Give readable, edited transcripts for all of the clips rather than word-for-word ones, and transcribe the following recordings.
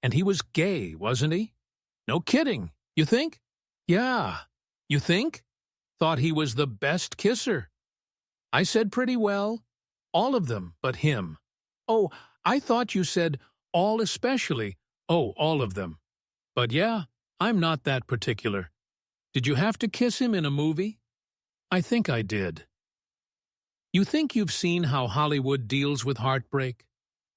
And he was gay, wasn't he? No kidding. You think? Yeah. You think? Thought he was the best kisser. I said pretty well. All of them, but him. Oh, I thought you said all especially. Oh, all of them. But yeah, I'm not that particular. Did you have to kiss him in a movie? I think I did. You think you've seen how Hollywood deals with heartbreak?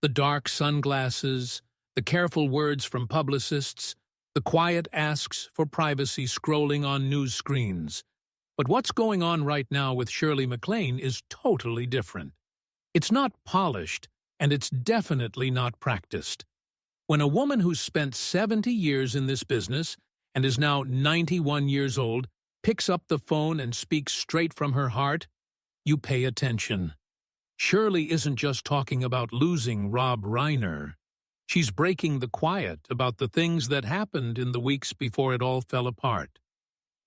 The dark sunglasses, the careful words from publicists, the quiet asks for privacy scrolling on news screens. But what's going on right now with Shirley MacLaine is totally different. It's not polished, and it's definitely not practiced. When a woman who's spent 70 years in this business and is now 91 years old picks up the phone and speaks straight from her heart, you pay attention. Shirley isn't just talking about losing Rob Reiner. She's breaking the quiet about the things that happened in the weeks before it all fell apart.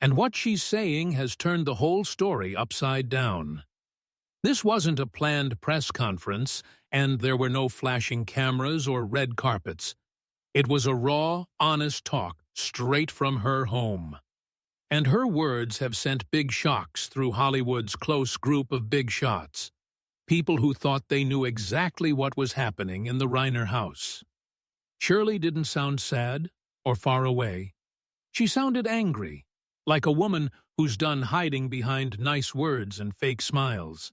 And what she's saying has turned the whole story upside down. This wasn't a planned press conference, and there were no flashing cameras or red carpets. It was a raw, honest talk straight from her home. And her words have sent big shocks through Hollywood's close group of big shots. People who thought they knew exactly what was happening in the Reiner house. Shirley didn't sound sad or far away. She sounded angry, like a woman who's done hiding behind nice words and fake smiles.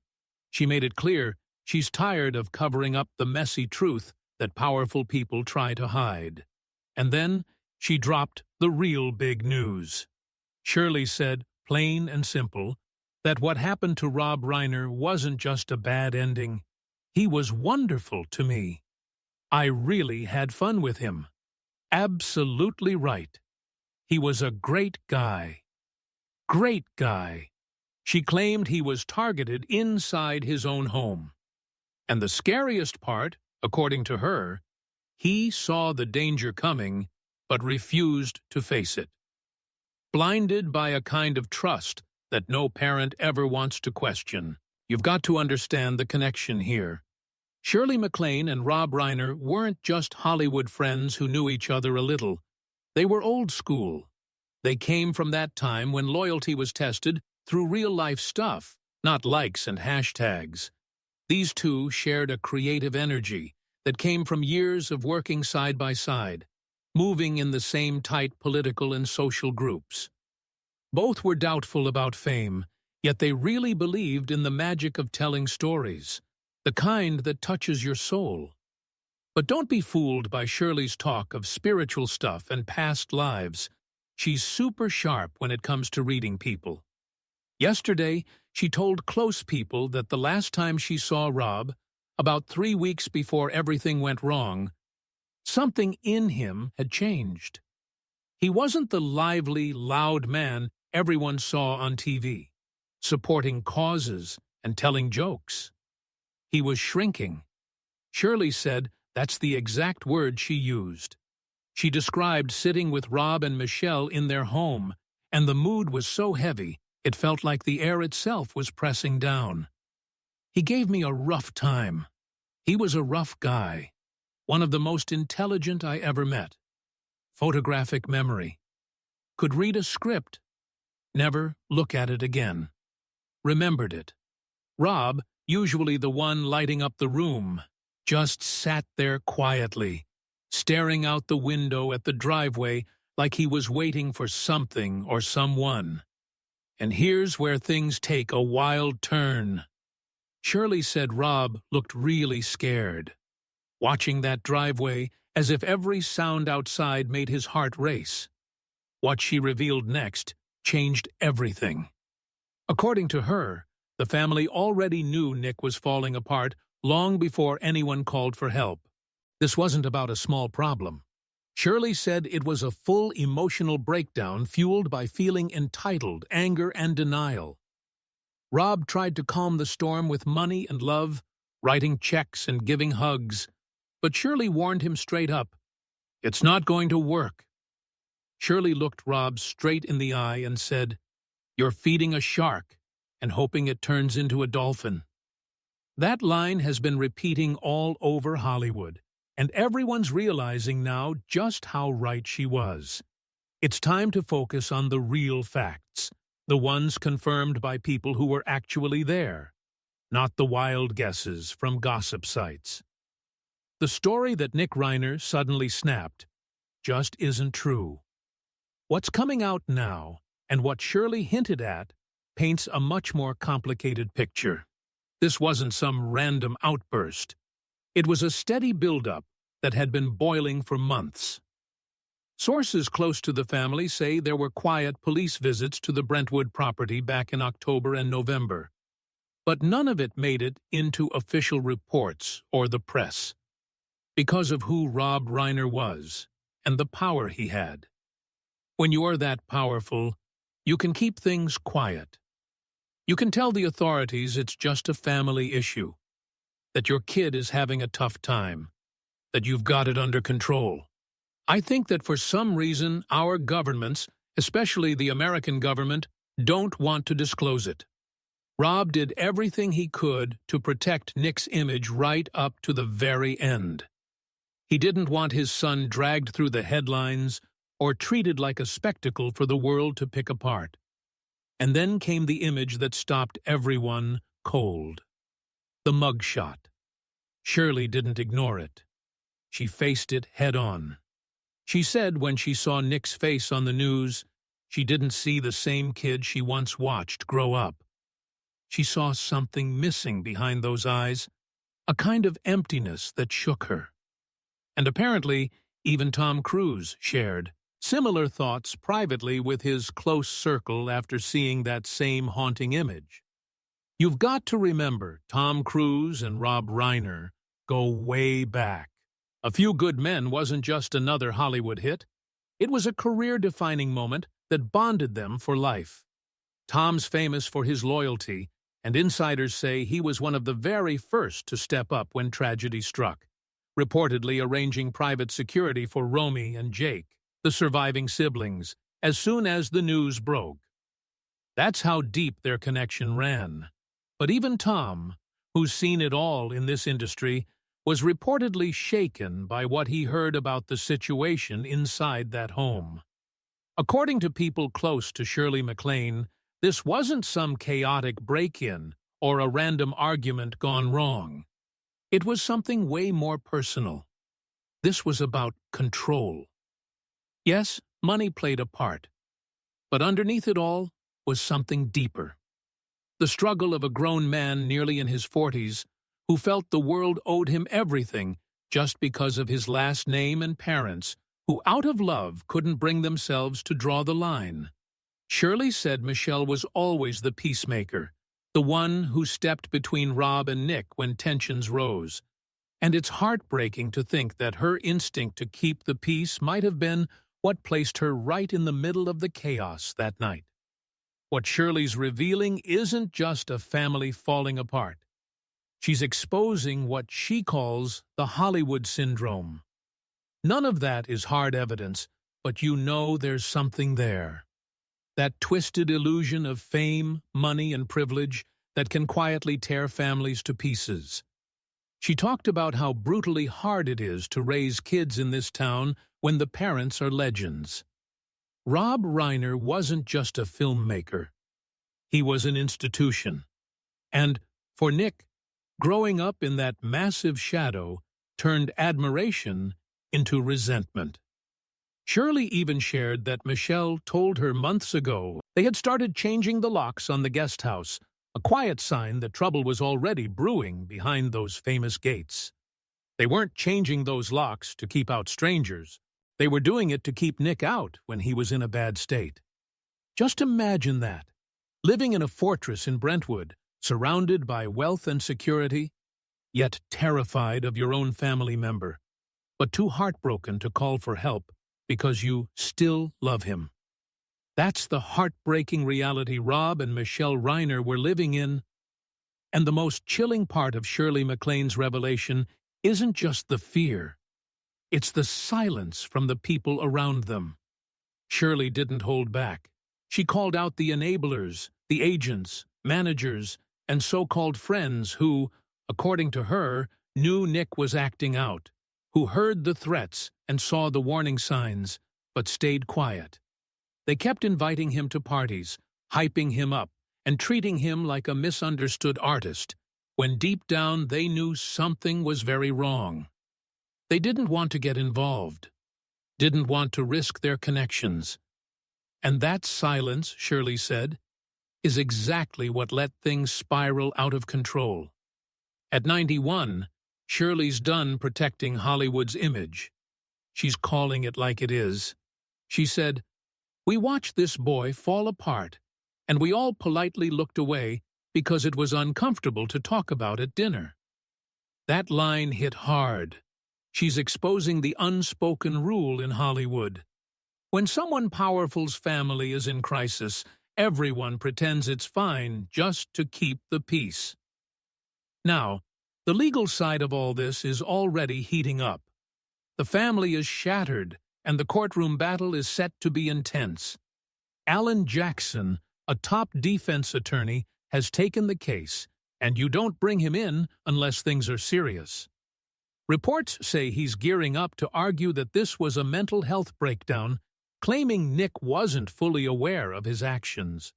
She made it clear she's tired of covering up the messy truth that powerful people try to hide. And then she dropped the real big news. Shirley said, plain and simple, that what happened to Rob Reiner wasn't just a bad ending. He was wonderful to me. I really had fun with him. Absolutely right. He was a great guy. Great guy. She claimed he was targeted inside his own home. And the scariest part, according to her, he saw the danger coming, but refused to face it. Blinded by a kind of trust that no parent ever wants to question. You've got to understand the connection here. Shirley MacLaine and Rob Reiner weren't just Hollywood friends who knew each other a little. They were old school. They came from that time when loyalty was tested through real-life stuff, not likes and hashtags. These two shared a creative energy that came from years of working side by side, moving in the same tight political and social groups. Both were doubtful about fame, yet they really believed in the magic of telling stories, the kind that touches your soul. But don't be fooled by Shirley's talk of spiritual stuff and past lives. She's super sharp when it comes to reading people. Yesterday, she told close people that the last time she saw Rob, about 3 weeks before everything went wrong, something in him had changed. He wasn't the lively, loud man everyone saw on TV, supporting causes and telling jokes. He was shrinking. Shirley said that's the exact word she used. She described sitting with Rob and Michelle in their home, and the mood was so heavy it felt like the air itself was pressing down. He gave me a rough time. He was a rough guy, one of the most intelligent I ever met. Photographic memory. Could read a script. Never look at it again. Remembered it. Rob, usually the one lighting up the room, just sat there quietly, staring out the window at the driveway like he was waiting for something or someone. And here's where things take a wild turn. Shirley said Rob looked really scared, watching that driveway as if every sound outside made his heart race. What she revealed next changed everything. According to her, the family already knew Nick was falling apart long before anyone called for help. This wasn't about a small problem. Shirley said it was a full emotional breakdown fueled by feeling entitled, anger, and denial. Rob tried to calm the storm with money and love, writing checks and giving hugs, but Shirley warned him straight up, "It's not going to work." Shirley looked Rob straight in the eye and said, "You're feeding a shark and hoping it turns into a dolphin." That line has been repeating all over Hollywood, and everyone's realizing now just how right she was. It's time to focus on the real facts, the ones confirmed by people who were actually there, not the wild guesses from gossip sites. The story that Nick Reiner suddenly snapped just isn't true. What's coming out now, and what Shirley hinted at, paints a much more complicated picture. This wasn't some random outburst. It was a steady buildup that had been boiling for months. Sources close to the family say there were quiet police visits to the Brentwood property back in October and November, but none of it made it into official reports or the press, because of who Rob Reiner was and the power he had. When you are that powerful, you can keep things quiet. You can tell the authorities it's just a family issue, that your kid is having a tough time, that you've got it under control. I think that for some reason our governments, especially the American government, don't want to disclose it. Rob did everything he could to protect Nick's image right up to the very end. He didn't want his son dragged through the headlines or treated like a spectacle for the world to pick apart. And then came the image that stopped everyone cold. The mugshot. Shirley didn't ignore it. She faced it head-on. She said when she saw Nick's face on the news, she didn't see the same kid she once watched grow up. She saw something missing behind those eyes, a kind of emptiness that shook her. And apparently, even Tom Cruise shared similar thoughts privately with his close circle after seeing that same haunting image. You've got to remember, Tom Cruise and Rob Reiner go way back. A Few Good Men wasn't just another Hollywood hit. It was a career-defining moment that bonded them for life. Tom's famous for his loyalty, and insiders say he was one of the very first to step up when tragedy struck, reportedly arranging private security for Romy and Jake, the surviving siblings, as soon as the news broke. That's how deep their connection ran. But even Tom, who's seen it all in this industry, was reportedly shaken by what he heard about the situation inside that home. According to people close to Shirley MacLaine, this wasn't some chaotic break-in or a random argument gone wrong. It was something way more personal. This was about control. Yes, money played a part, but underneath it all was something deeper. The struggle of a grown man nearly in his 40s who felt the world owed him everything just because of his last name and parents, who out of love couldn't bring themselves to draw the line. Shirley said Michelle was always the peacemaker, the one who stepped between Rob and Nick when tensions rose. And it's heartbreaking to think that her instinct to keep the peace might have been what placed her right in the middle of the chaos that night. What Shirley's revealing isn't just a family falling apart. She's exposing what she calls the Hollywood syndrome. None of that is hard evidence, but you know there's something there. That twisted illusion of fame, money, and privilege that can quietly tear families to pieces. She talked about how brutally hard it is to raise kids in this town when the parents are legends. Rob Reiner wasn't just a filmmaker. He was an institution. And for Nick, growing up in that massive shadow turned admiration into resentment. Shirley even shared that Michelle told her months ago they had started changing the locks on the guest house, a quiet sign that trouble was already brewing behind those famous gates. They weren't changing those locks to keep out strangers. They were doing it to keep Nick out when he was in a bad state. Just imagine that, living in a fortress in Brentwood, surrounded by wealth and security, yet terrified of your own family member, but too heartbroken to call for help because you still love him. That's the heartbreaking reality Rob and Michelle Reiner were living in. And the most chilling part of Shirley MacLaine's revelation isn't just the fear. It's the silence from the people around them. Shirley didn't hold back. She called out the enablers, the agents, managers, and so-called friends who, according to her, knew Nick was acting out, who heard the threats and saw the warning signs, but stayed quiet. They kept inviting him to parties, hyping him up, and treating him like a misunderstood artist, when deep down they knew something was very wrong. They didn't want to get involved, didn't want to risk their connections. And that silence, Shirley said, is exactly what let things spiral out of control. At 91, Shirley's done protecting Hollywood's image. She's calling it like it is. She said, "We watched this boy fall apart, and we all politely looked away because it was uncomfortable to talk about at dinner." That line hit hard. She's exposing the unspoken rule in Hollywood. When someone powerful's family is in crisis, everyone pretends it's fine just to keep the peace. Now, the legal side of all this is already heating up. The family is shattered, and the courtroom battle is set to be intense. Alan Jackson, a top defense attorney, has taken the case, and you don't bring him in unless things are serious. Reports say he's gearing up to argue that this was a mental health breakdown, claiming Nick wasn't fully aware of his actions.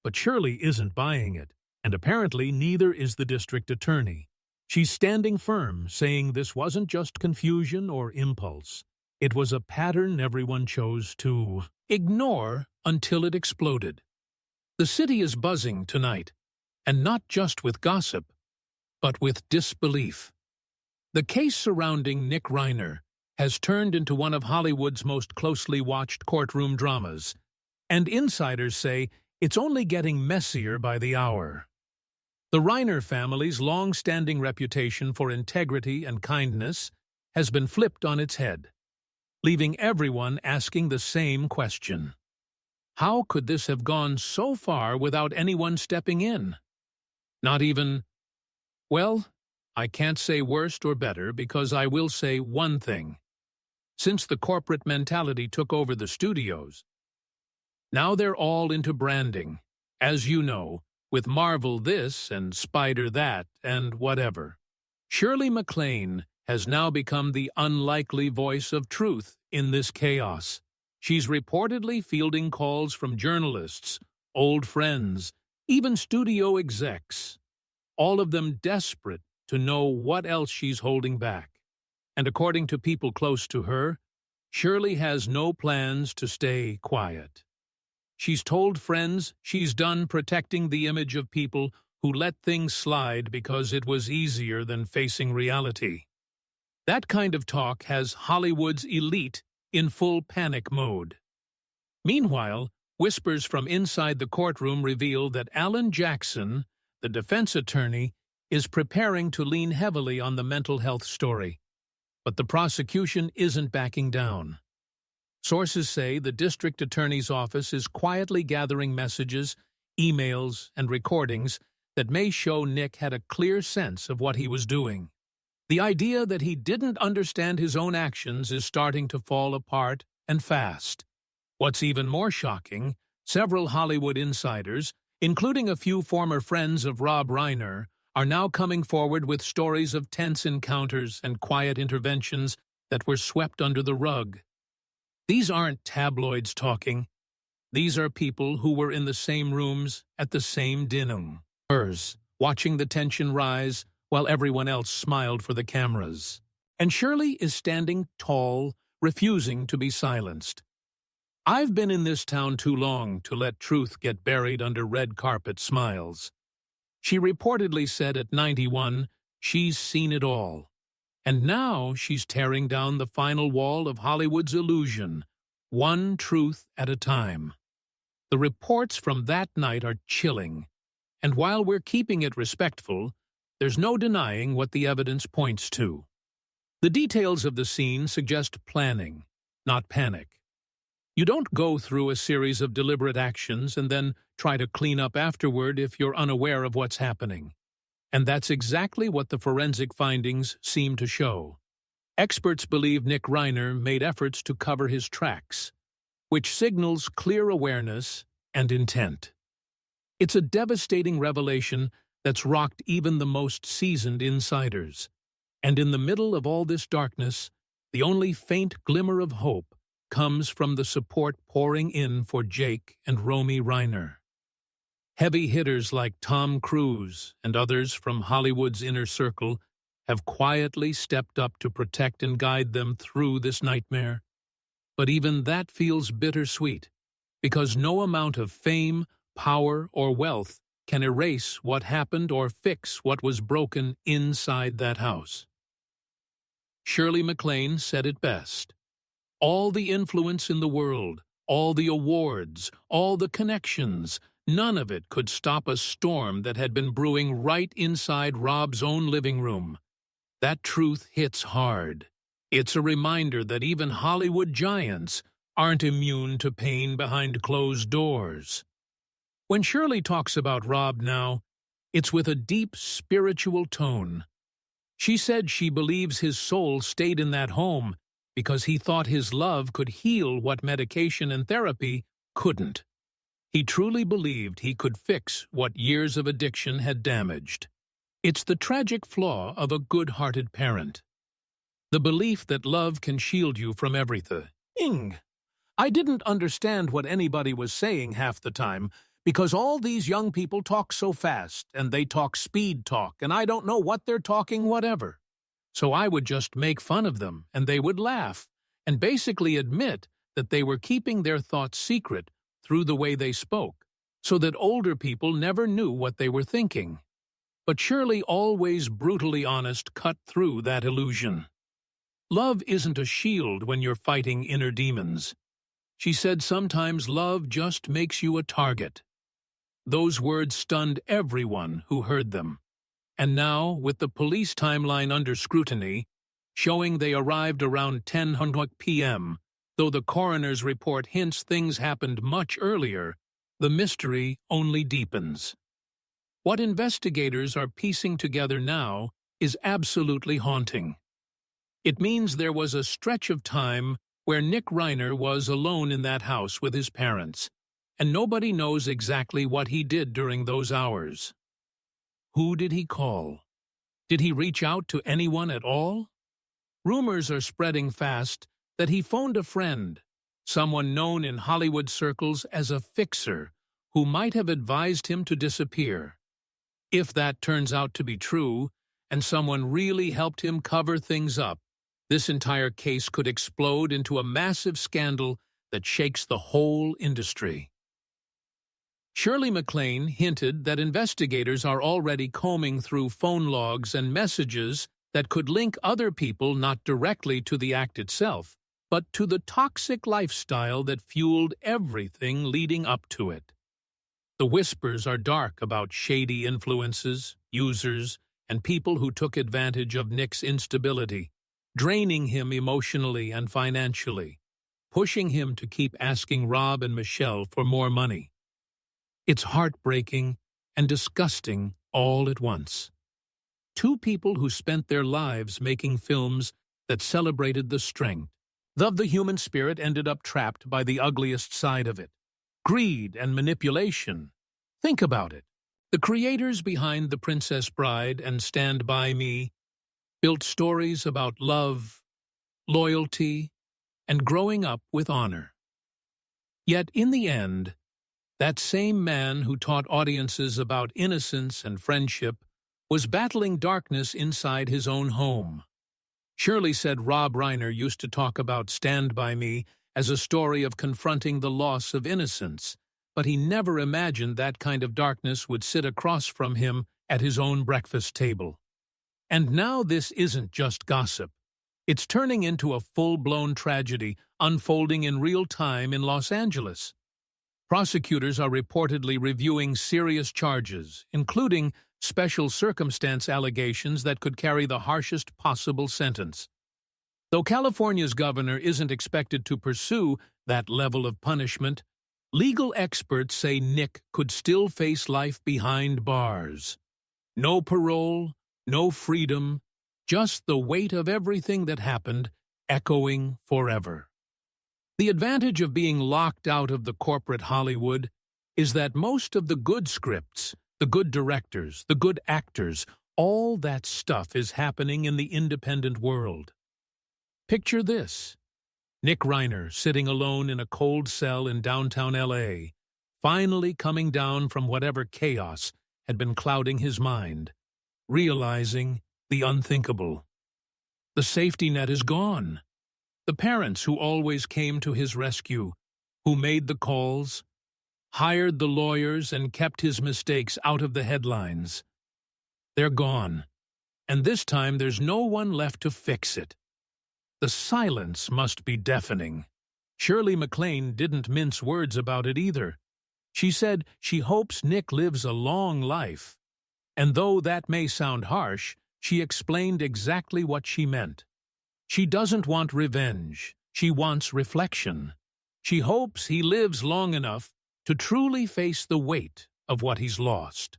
But Shirley isn't buying it, and apparently neither is the district attorney. She's standing firm, saying this wasn't just confusion or impulse. It was a pattern everyone chose to ignore until it exploded. The city is buzzing tonight, and not just with gossip, but with disbelief. The case surrounding Nick Reiner has turned into one of Hollywood's most closely watched courtroom dramas, and insiders say it's only getting messier by the hour. The Reiner family's long-standing reputation for integrity and kindness has been flipped on its head, leaving everyone asking the same question. How could this have gone so far without anyone stepping in? Not even, well, I can't say worst or better because I will say one thing. Since the corporate mentality took over the studios, now they're all into branding, as you know, with Marvel this and Spider that and whatever. Shirley MacLaine has now become the unlikely voice of truth in this chaos. She's reportedly fielding calls from journalists, old friends, even studio execs, all of them desperate to know what else she's holding back. And according to people close to her, Shirley has no plans to stay quiet. She's told friends she's done protecting the image of people who let things slide because it was easier than facing reality. That kind of talk has Hollywood's elite in full panic mode. Meanwhile, whispers from inside the courtroom reveal that Alan Jackson, the defense attorney, is preparing to lean heavily on the mental health story. But the prosecution isn't backing down. Sources say the district attorney's office is quietly gathering messages, emails, and recordings that may show Nick had a clear sense of what he was doing. The idea that he didn't understand his own actions is starting to fall apart, and fast. What's even more shocking, several Hollywood insiders, including a few former friends of Rob Reiner, are now coming forward with stories of tense encounters and quiet interventions that were swept under the rug. These aren't tabloids talking. These are people who were in the same rooms at the same dinner, watching the tension rise while everyone else smiled for the cameras. And Shirley is standing tall, refusing to be silenced. I've been in this town too long to let truth get buried under red carpet smiles. She reportedly said at 91, she's seen it all. And now she's tearing down the final wall of Hollywood's illusion, one truth at a time. The reports from that night are chilling, and while we're keeping it respectful, there's no denying what the evidence points to. The details of the scene suggest planning, not panic. You don't go through a series of deliberate actions and then try to clean up afterward if you're unaware of what's happening. And that's exactly what the forensic findings seem to show. Experts believe Nick Reiner made efforts to cover his tracks, which signals clear awareness and intent. It's a devastating revelation that's rocked even the most seasoned insiders. And in the middle of all this darkness, the only faint glimmer of hope comes from the support pouring in for Jake and Romy Reiner. Heavy hitters like Tom Cruise and others from Hollywood's inner circle have quietly stepped up to protect and guide them through this nightmare. But even that feels bittersweet, because no amount of fame, power, or wealth can erase what happened or fix what was broken inside that house. Shirley MacLaine said it best. All the influence in the world, all the awards, all the connections, none of it could stop a storm that had been brewing right inside Rob's own living room. That truth hits hard. It's a reminder that even Hollywood giants aren't immune to pain behind closed doors. When Shirley talks about Rob now, it's with a deep spiritual tone. She said she believes his soul stayed in that home because he thought his love could heal what medication and therapy couldn't. He truly believed he could fix what years of addiction had damaged. It's the tragic flaw of a good-hearted parent. The belief that love can shield you from everything. I didn't understand what anybody was saying half the time because all these young people talk so fast and they talk speed talk and I don't know what they're talking whatever. So I would just make fun of them and they would laugh and basically admit that they were keeping their thoughts secret through the way they spoke, so that older people never knew what they were thinking. But Shirley, always brutally honest, cut through that illusion. Love isn't a shield when you're fighting inner demons. She said sometimes love just makes you a target. Those words stunned everyone who heard them. And now, with the police timeline under scrutiny, showing they arrived around 10:00 p.m., though the coroner's report hints things happened much earlier, the mystery only deepens. What investigators are piecing together now is absolutely haunting. It means there was a stretch of time where Nick Reiner was alone in that house with his parents, and nobody knows exactly what he did during those hours. Who did he call? Did he reach out to anyone at all? Rumors are spreading fast that he phoned a friend, someone known in Hollywood circles as a fixer, who might have advised him to disappear. If that turns out to be true, and someone really helped him cover things up, this entire case could explode into a massive scandal that shakes the whole industry. Shirley MacLaine hinted that investigators are already combing through phone logs and messages that could link other people not directly to the act itself, but to the toxic lifestyle that fueled everything leading up to it. The whispers are dark about shady influences, users, and people who took advantage of Nick's instability, draining him emotionally and financially, pushing him to keep asking Rob and Michelle for more money. It's heartbreaking and disgusting all at once. Two people who spent their lives making films that celebrated the strength of the human spirit ended up trapped by the ugliest side of it. Greed and manipulation. Think about it. The creators behind The Princess Bride and Stand By Me built stories about love, loyalty, and growing up with honor. Yet in the end, that same man who taught audiences about innocence and friendship was battling darkness inside his own home. Shirley said Rob Reiner used to talk about Stand By Me as a story of confronting the loss of innocence, but he never imagined that kind of darkness would sit across from him at his own breakfast table. And now this isn't just gossip. It's turning into a full-blown tragedy unfolding in real time in Los Angeles. Prosecutors are reportedly reviewing serious charges, including special circumstance allegations that could carry the harshest possible sentence. Though California's governor isn't expected to pursue that level of punishment, legal experts say Nick could still face life behind bars. No parole, no freedom, just the weight of everything that happened, echoing forever. The advantage of being locked out of the corporate Hollywood is that most of the good scripts, the good directors, the good actors, All that stuff is happening in the independent world. Picture this. Nick Reiner sitting alone in a cold cell in downtown L.A., finally coming down from whatever chaos had been clouding his mind, realizing the unthinkable. The safety net is gone. The parents who always came to his rescue, who made the calls, hired the lawyers and kept his mistakes out of the headlines. They're gone, and this time there's no one left to fix it. The silence must be deafening. Shirley MacLaine didn't mince words about it either. She said she hopes Nick lives a long life. And though that may sound harsh, she explained exactly what she meant. She doesn't want revenge. She wants reflection. She hopes he lives long enough to truly face the weight of what he's lost,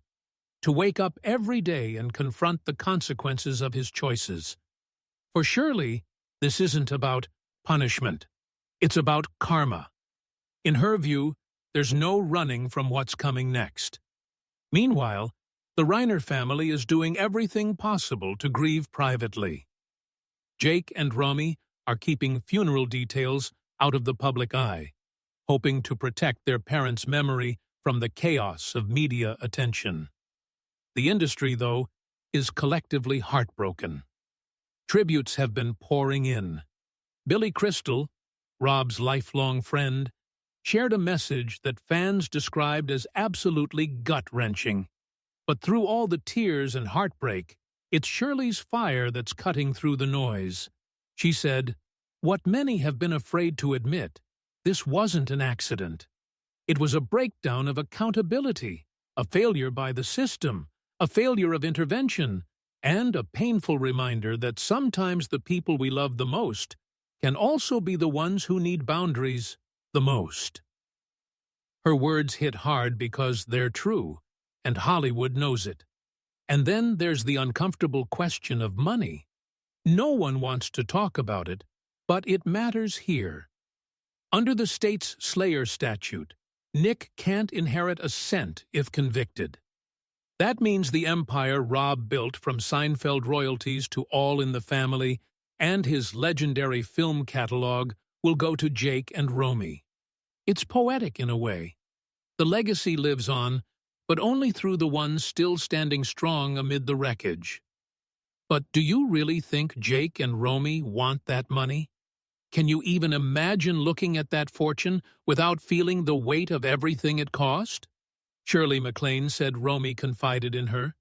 to wake up every day and confront the consequences of his choices. For Shirley, this isn't about punishment. It's about karma. In her view, there's no running from what's coming next. Meanwhile, the Reiner family is doing everything possible to grieve privately. Jake and Romy are keeping funeral details out of the public eye, hoping to protect their parents' memory from the chaos of media attention. The industry, though, is collectively heartbroken. Tributes have been pouring in. Billy Crystal, Rob's lifelong friend, shared a message that fans described as absolutely gut-wrenching. But through all the tears and heartbreak, it's Shirley's fire that's cutting through the noise. She said, "What many have been afraid to admit, this wasn't an accident. It was a breakdown of accountability, a failure by the system, a failure of intervention, and a painful reminder that sometimes the people we love the most can also be the ones who need boundaries the most." Her words hit hard because they're true, and Hollywood knows it. And then there's the uncomfortable question of money. No one wants to talk about it, but it matters here. Under the state's Slayer statute, Nick can't inherit a cent if convicted. That means the empire Rob built, from Seinfeld royalties to All in the Family and his legendary film catalog, will go to Jake and Romy. It's poetic in a way. The legacy lives on, but only through the ones still standing strong amid the wreckage. But do you really think Jake and Romy want that money? Can you even imagine looking at that fortune without feeling the weight of everything it cost? Shirley MacLaine said Romy confided in her.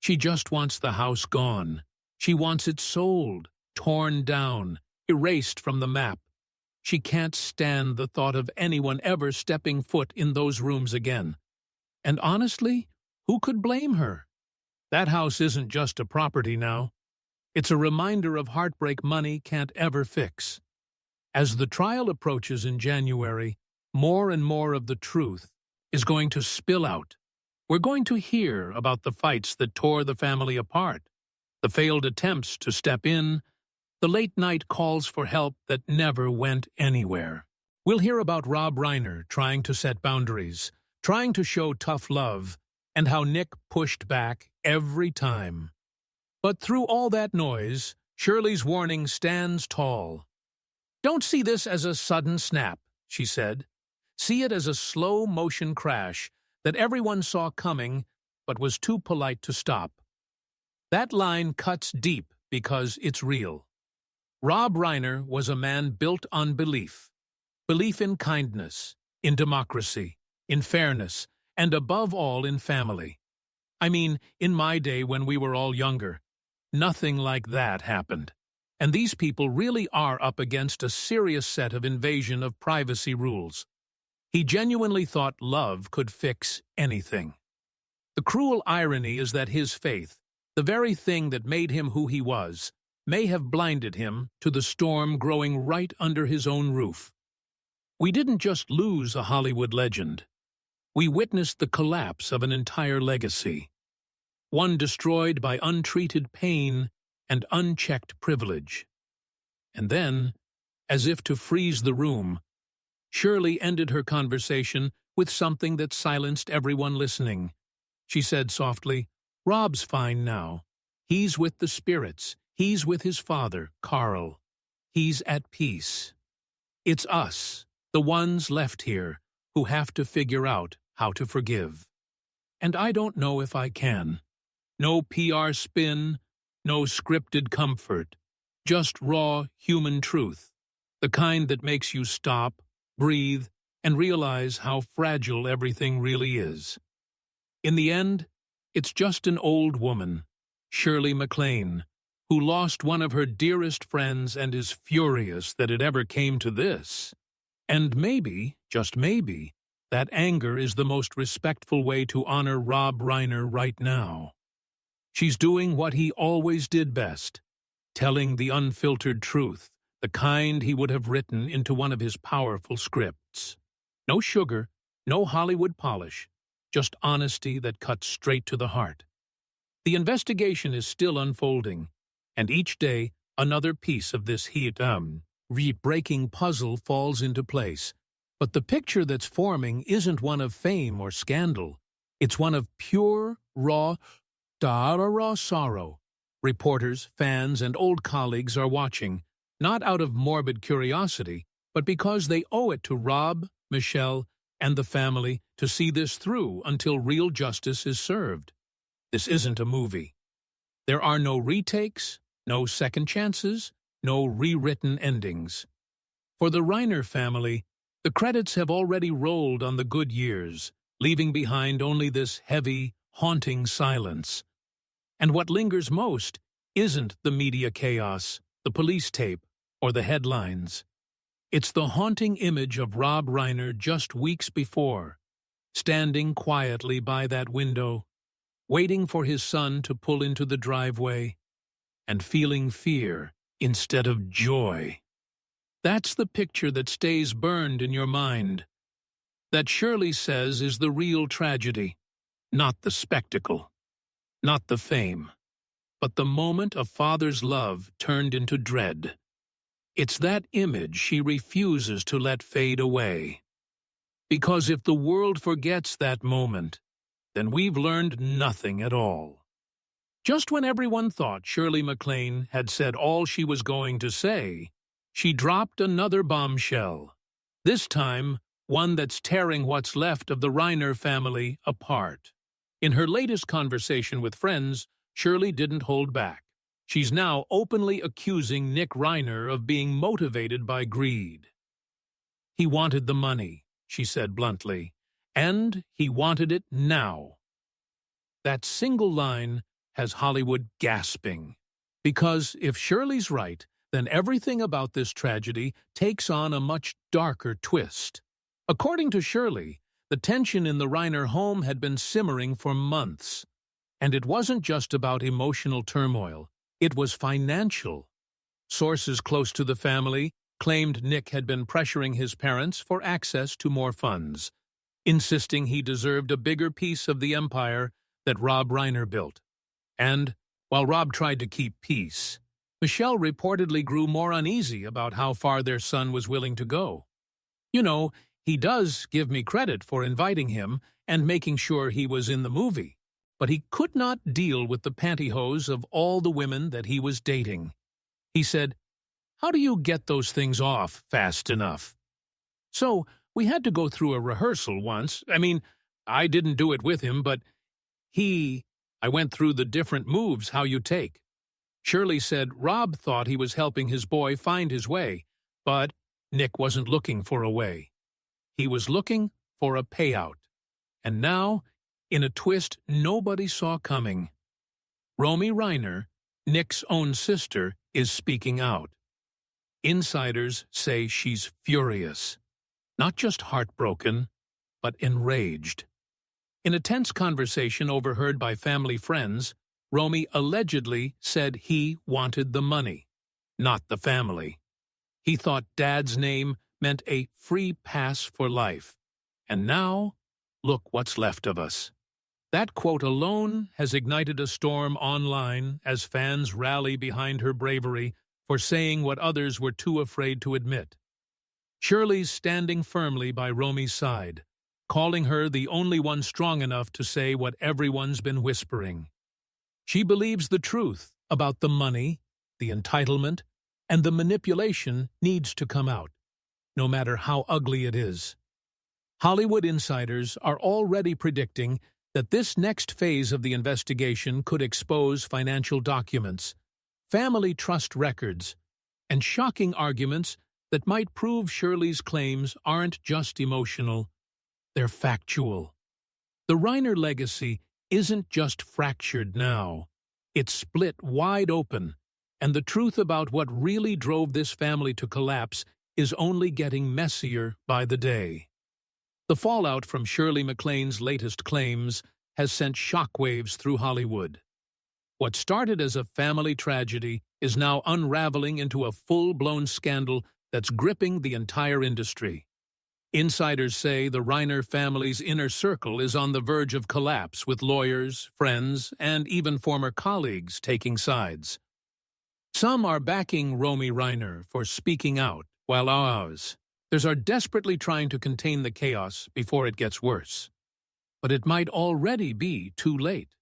She just wants the house gone. She wants it sold, torn down, erased from the map. She can't stand the thought of anyone ever stepping foot in those rooms again. And honestly, who could blame her? That house isn't just a property now. It's a reminder of heartbreak money can't ever fix. As the trial approaches in January, more and more of the truth is going to spill out. We're going to hear about the fights that tore the family apart, the failed attempts to step in, the late-night calls for help that never went anywhere. We'll hear about Rob Reiner trying to set boundaries, trying to show tough love, and how Nick pushed back every time. But through all that noise, Shirley's warning stands tall. "Don't see this as a sudden snap," she said. "See it as a slow-motion crash that everyone saw coming but was too polite to stop." That line cuts deep because it's real. Rob Reiner was a man built on belief. Belief in kindness, in democracy, in fairness, and above all in family. I mean, in my day when we were all younger, nothing like that happened. And these people really are up against a serious set of invasion of privacy rules. He genuinely thought love could fix anything. The cruel irony is that his faith, the very thing that made him who he was, may have blinded him to the storm growing right under his own roof. We didn't just lose a Hollywood legend. We witnessed the collapse of an entire legacy, one destroyed by untreated pain and unchecked privilege. And then, as if to freeze the room, Shirley ended her conversation with something that silenced everyone listening. She said softly, "Rob's fine now. He's with the spirits. He's with his father, Carl. He's at peace. It's us, the ones left here, who have to figure out how to forgive. And I don't know if I can. No PR spin, no scripted comfort, just raw human truth, the kind that makes you stop, breathe, and realize how fragile everything really is. In the end, it's just an old woman, Shirley MacLaine, who lost one of her dearest friends and is furious that it ever came to this. And maybe, just maybe, that anger is the most respectful way to honor Rob Reiner right now. She's doing what he always did best, telling the unfiltered truth, the kind he would have written into one of his powerful scripts. No sugar, no Hollywood polish, just honesty that cuts straight to the heart. The investigation is still unfolding, and each day another piece of this breaking puzzle falls into place. But the picture that's forming isn't one of fame or scandal. It's one of pure, raw sorrow. Reporters, fans, and old colleagues are watching, not out of morbid curiosity, but because they owe it to Rob, Michelle, and the family to see this through until real justice is served. This isn't a movie. There are no retakes, no second chances, no rewritten endings. For the Reiner family, the credits have already rolled on the good years, leaving behind only this heavy, haunting silence. And what lingers most isn't the media chaos, the police tape, or the headlines. It's the haunting image of Rob Reiner just weeks before, standing quietly by that window, waiting for his son to pull into the driveway, and feeling fear instead of joy. That's the picture that stays burned in your mind. That Shirley says is the real tragedy, not the spectacle, not the fame, but the moment a father's love turned into dread. It's that image she refuses to let fade away. Because if the world forgets that moment, then we've learned nothing at all. Just when everyone thought Shirley MacLaine had said all she was going to say, she dropped another bombshell. This time, one that's tearing what's left of the Reiner family apart. In her latest conversation with friends, Shirley didn't hold back. She's now openly accusing Nick Reiner of being motivated by greed. He wanted the money, she said bluntly, and he wanted it now. That single line has Hollywood gasping. Because if Shirley's right, then everything about this tragedy takes on a much darker twist. According to Shirley, the tension in the Reiner home had been simmering for months. And it wasn't just about emotional turmoil, it was financial. Sources close to the family claimed Nick had been pressuring his parents for access to more funds, insisting he deserved a bigger piece of the empire that Rob Reiner built. And, while Rob tried to keep peace, Michelle reportedly grew more uneasy about how far their son was willing to go. You know, he does give me credit for inviting him and making sure he was in the movie, but he could not deal with the pantyhose of all the women that he was dating. He said, "How do you get those things off fast enough?" So, we had to go through a rehearsal once. I didn't do it with him, but I went through the different moves how you take. Shirley said Rob thought he was helping his boy find his way, but Nick wasn't looking for a way. He was looking for a payout. And now, in a twist nobody saw coming, Romy Reiner, Nick's own sister, is speaking out. Insiders say she's furious, not just heartbroken, but enraged. In a tense conversation overheard by family friends, Romy allegedly said he wanted the money, not the family. He thought Dad's name meant a free pass for life. And now, look what's left of us. That quote alone has ignited a storm online as fans rally behind her bravery for saying what others were too afraid to admit. Shirley's standing firmly by Romy's side, calling her the only one strong enough to say what everyone's been whispering. She believes the truth about the money, the entitlement, and the manipulation needs to come out, no matter how ugly it is. Hollywood insiders are already predicting that this next phase of the investigation could expose financial documents, family trust records, and shocking arguments that might prove Shirley's claims aren't just emotional, they're factual. The Reiner legacy isn't just fractured now, it's split wide open, and the truth about what really drove this family to collapse is only getting messier by the day. The fallout from Shirley MacLaine's latest claims has sent shockwaves through Hollywood. What started as a family tragedy is now unraveling into a full-blown scandal that's gripping the entire industry. Insiders say the Reiner family's inner circle is on the verge of collapse, with lawyers, friends, and even former colleagues taking sides. Some are backing Romy Reiner for speaking out, while others are desperately trying to contain the chaos before it gets worse. But it might already be too late.